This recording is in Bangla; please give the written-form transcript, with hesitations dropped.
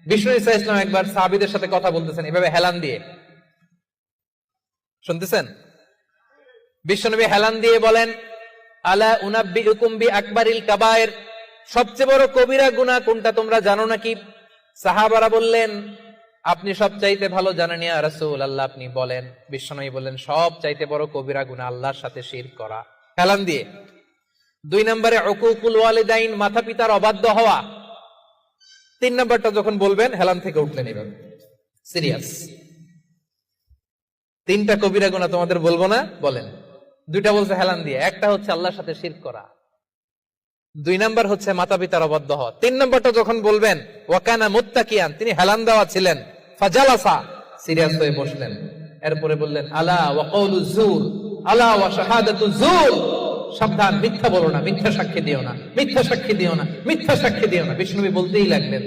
বিষ্ণু ঈসা ইসলাম একবার সাহাবীদের সাথে কথা বলতেছেন এভাবে হেলান দিয়ে, শুনতেছেন? বিশ্বনবী হেলান দিয়ে বলেন, আলা উনাব্বিউকুম বিআকবারিল কাবায়ের, সবচেয়ে বড় কবিরা গুনাহ কোনটা তোমরা জানো নাকি? সাহাবারা বললেন, আপনি সবচাইতে ভালো জানেন ইয়া রাসূলুল্লাহ, আপনি বলেন। বিশ্বনবী বললেন, সবচাইতে বড় কবিরা গুনাহ আল্লাহর সাথে শিরক করা, হেলান দিয়ে। 2 নম্বরে উকুকুল ওয়ালিদাইন, মাতা পিতার অবাধ্য হওয়া। 3 নম্বরটা যখন বলবেন হেলান থেকে উঠলেন এভাবে, সিরিয়াস। 3টা কবিরা গুনাহ তোমাদের বলবো না, বলেন। 2টা বলছে হেলান দিয়ে, একটা হচ্ছে আল্লাহর সাথে শিরক করা, 2 নাম্বার হচ্ছে মাতা পিতার অবাধ্য হওয়া। 3 নম্বরটা যখন বলবেন, ওয়াকানা মুত্তাকিয়ান, তিনি হেলান দেওয়া ছিলেন, ফাজালাসা, সিরিয়াস হয়ে বসলেন। এরপরে বললেন, আলা ওয়া কওলু জুর, আলা ওয়া শাহাদাতু জুর, সাবধান, মিথ্যা বলো না, মিথ্যা সাক্ষী দিও না, মিথ্যা সাক্ষী দিও না, মিথ্যা সাক্ষী দিও না। বিষ্ণু নবী বলতেই লাগলেন।